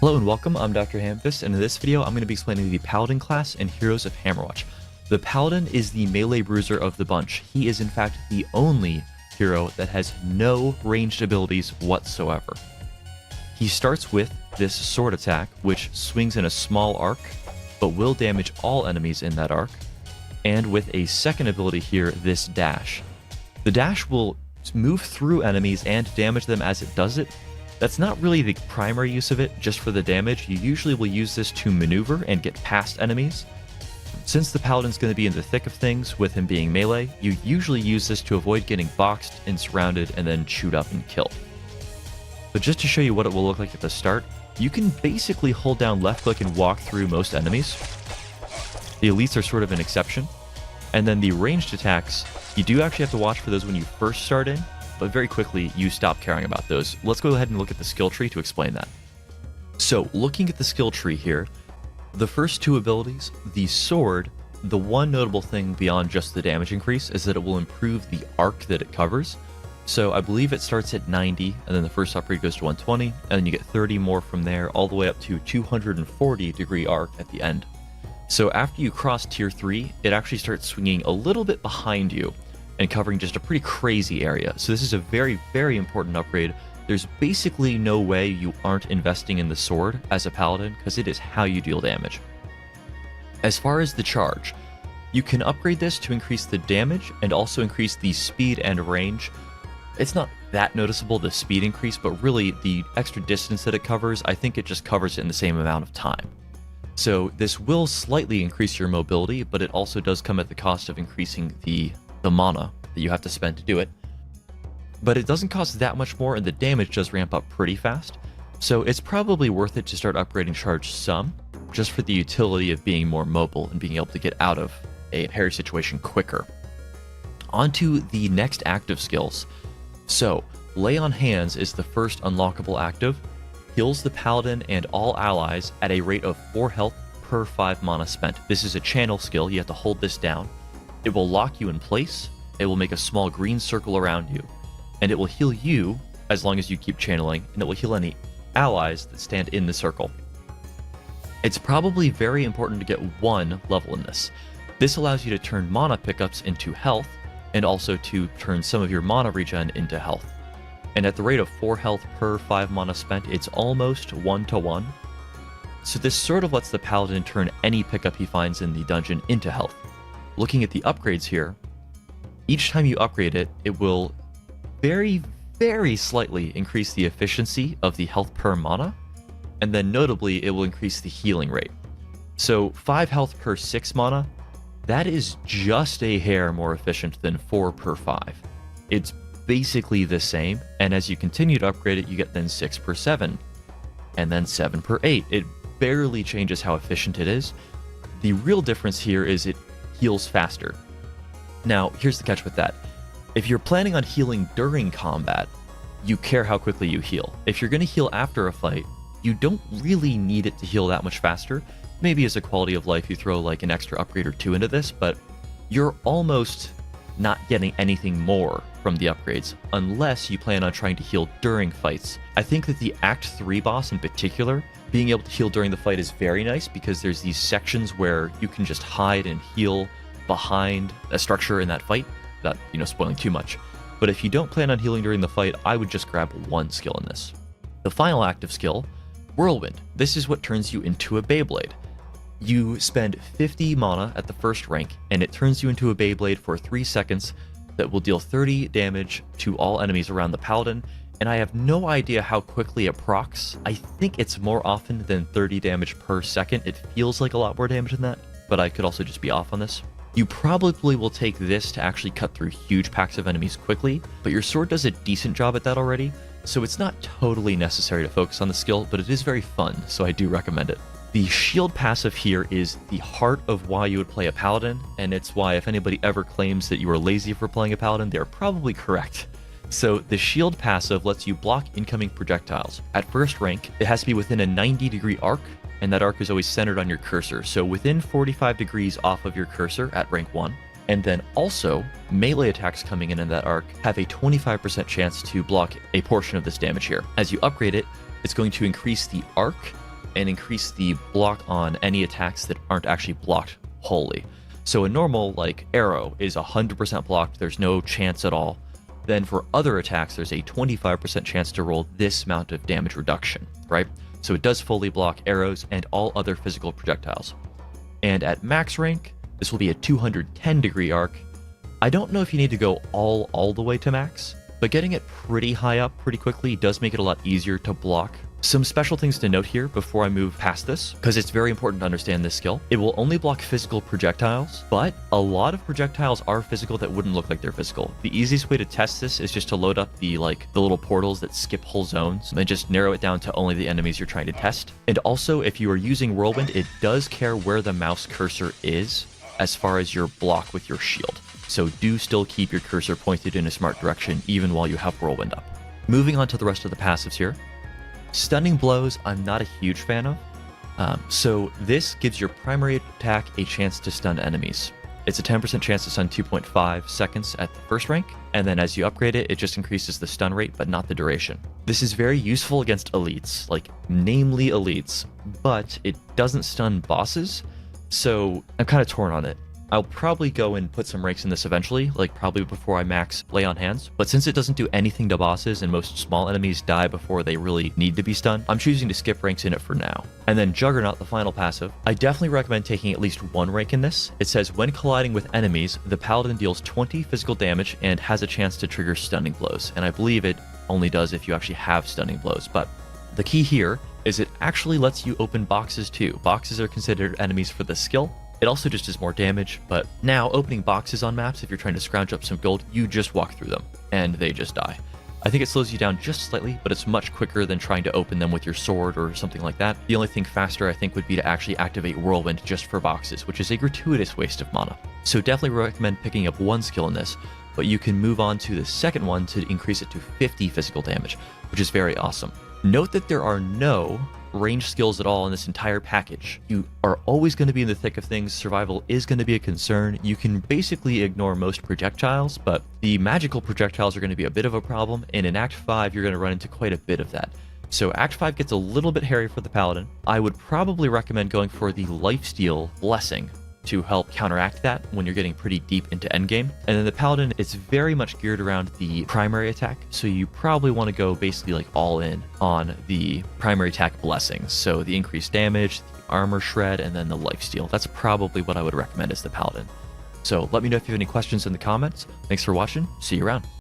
Hello and welcome, I'm DrHamfist, and in this video I'm going to be explaining the Paladin class and heroes of Hammerwatch. The Paladin is the melee bruiser of the bunch. He is in fact the only hero that has no ranged abilities whatsoever. He starts with this sword attack, which swings in a small arc, but will damage all enemies in that arc, and with a second ability here, this dash. The dash will move through enemies and damage them as it does it. That's not really the primary use of it, just for the damage. You usually will use this to maneuver and get past enemies. Since the Paladin's going to be in the thick of things, with him being melee, you usually use this to avoid getting boxed and surrounded and then chewed up and killed. But just to show you what it will look like at the start, you can basically hold down left click and walk through most enemies. The elites are sort of an exception. And then the ranged attacks, you do actually have to watch for those when you first start in, but very quickly you stop caring about those. Let's go ahead and look at the skill tree to explain that. So looking at the skill tree here, the first two abilities, the sword, the one notable thing beyond just the damage increase is that it will improve the arc that it covers. So I believe it starts at 90, and then the first upgrade goes to 120, and then you get 30 more from there, all the way up to 240 degree arc at the end. So after you cross tier 3, it actually starts swinging a little bit behind you and covering just a pretty crazy area. So this is a very, very important upgrade. There's basically no way you aren't investing in the sword as a paladin, because it is how you deal damage. As far as the charge, you can upgrade this to increase the damage and also increase the speed and range. It's not that noticeable, the speed increase, but really the extra distance that it covers, I think it just covers it in the same amount of time. So this will slightly increase your mobility, but it also does come at the cost of increasing the mana that you have to spend to do it. But it doesn't cost that much more, and the damage does ramp up pretty fast. So it's probably worth it to start upgrading charge some, just for the utility of being more mobile and being able to get out of a parry situation quicker. On to the next active skills. So, Lay on Hands is the first unlockable active. Heals the Paladin and all allies at a rate of 4 health per 5 mana spent. This is a channel skill, you have to hold this down. It will lock you in place, it will make a small green circle around you, and it will heal you as long as you keep channeling, and it will heal any allies that stand in the circle. It's probably very important to get 1 level in this. This allows you to turn mana pickups into health, and also to turn some of your mana regen into health. And at the rate of 4 health per 5 mana spent, it's almost 1-to-1. So this sort of lets the Paladin turn any pickup he finds in the dungeon into health. Looking at the upgrades here, each time you upgrade it, it will very, very slightly increase the efficiency of the health per mana, and then notably, it will increase the healing rate. So 5 health per 6 mana, that is just a hair more efficient than 4 per 5. It's basically the same, and as you continue to upgrade it, you get then 6 per 7, and then 7 per 8. It barely changes how efficient it is. The real difference here is it heals faster. Now, here's the catch with that. If you're planning on healing during combat, you care how quickly you heal. If you're going to heal after a fight, you don't really need it to heal that much faster. Maybe as a quality of life, you throw like an extra upgrade or 2 into this, but you're almost not getting anything more from the upgrades unless you plan on trying to heal during fights. I think that the Act 3 boss in particular, being able to heal during the fight is very nice, because there's these sections where you can just hide and heal behind a structure in that fight, not, spoiling too much. But if you don't plan on healing during the fight, I would just grab 1 skill in this. The final active skill, Whirlwind. This is what turns you into a Beyblade. You spend 50 mana at the first rank, and it turns you into a Beyblade for 3 seconds that will deal 30 damage to all enemies around the Paladin, and I have no idea how quickly it procs. I think it's more often than 30 damage per second. It feels like a lot more damage than that, but I could also just be off on this. You probably will take this to actually cut through huge packs of enemies quickly, but your sword does a decent job at that already, so it's not totally necessary to focus on the skill, but it is very fun, so I do recommend it. The shield passive here is the heart of why you would play a paladin, and it's why if anybody ever claims that you are lazy for playing a paladin, they're probably correct. So the shield passive lets you block incoming projectiles. At first rank, it has to be within a 90-degree arc, and that arc is always centered on your cursor, so within 45 degrees off of your cursor at rank 1. And then also, melee attacks coming in that arc have a 25% chance to block a portion of this damage here. As you upgrade it, it's going to increase the arc and increase the block on any attacks that aren't actually blocked wholly. So a normal, like, arrow is 100% blocked, there's no chance at all. Then for other attacks, there's a 25% chance to roll this amount of damage reduction, right? So it does fully block arrows and all other physical projectiles. And at max rank, this will be a 210 degree arc. I don't know if you need to go all the way to max, but getting it pretty high up pretty quickly does make it a lot easier to block. Some special things to note here before I move past this, because it's very important to understand this skill. It will only block physical projectiles, but a lot of projectiles are physical that wouldn't look like they're physical. The easiest way to test this is just to load up the little portals that skip whole zones and just narrow it down to only the enemies you're trying to test. And also, if you are using Whirlwind, it does care where the mouse cursor is as far as your block with your shield. So do still keep your cursor pointed in a smart direction even while you have Whirlwind up. Moving on to the rest of the passives here. Stunning blows, I'm not a huge fan of. So this gives your primary attack a chance to stun enemies. It's a 10% chance to stun 2.5 seconds at the first rank, and then as you upgrade it, it just increases the stun rate, but not the duration. This is very useful against elites, namely elites, but it doesn't stun bosses, so I'm kind of torn on it. I'll probably go and put some ranks in this eventually, probably before I max Lay on Hands, but since it doesn't do anything to bosses and most small enemies die before they really need to be stunned, I'm choosing to skip ranks in it for now. And then Juggernaut, the final passive, I definitely recommend taking at least one rank in this. It says when colliding with enemies, the Paladin deals 20 physical damage and has a chance to trigger stunning blows, and I believe it only does if you actually have stunning blows, but the key here is it actually lets you open boxes too. Boxes are considered enemies for the skill. It also just does more damage, but now opening boxes on maps, if you're trying to scrounge up some gold, you just walk through them, and they just die. I think it slows you down just slightly, but it's much quicker than trying to open them with your sword or something like that. The only thing faster, I think, would be to actually activate Whirlwind just for boxes, which is a gratuitous waste of mana. So definitely recommend picking up one skill in this, but you can move on to the second one to increase it to 50 physical damage, which is very awesome. Note that there are no range skills at all in this entire package. You are always going to be in the thick of things. Survival is going to be a concern. You can basically ignore most projectiles, but the magical projectiles are going to be a bit of a problem, and in Act 5 you're going to run into quite a bit of that. So Act 5 gets a little bit hairy for the Paladin. I would probably recommend going for the Lifesteal Blessing to help counteract that when you're getting pretty deep into endgame. And then the Paladin is very much geared around the primary attack, so you probably want to go basically all in on the primary attack blessings. So the increased damage, the armor shred, and then the lifesteal. That's probably what I would recommend as the Paladin. So let me know if you have any questions in the comments. Thanks for watching. See you around.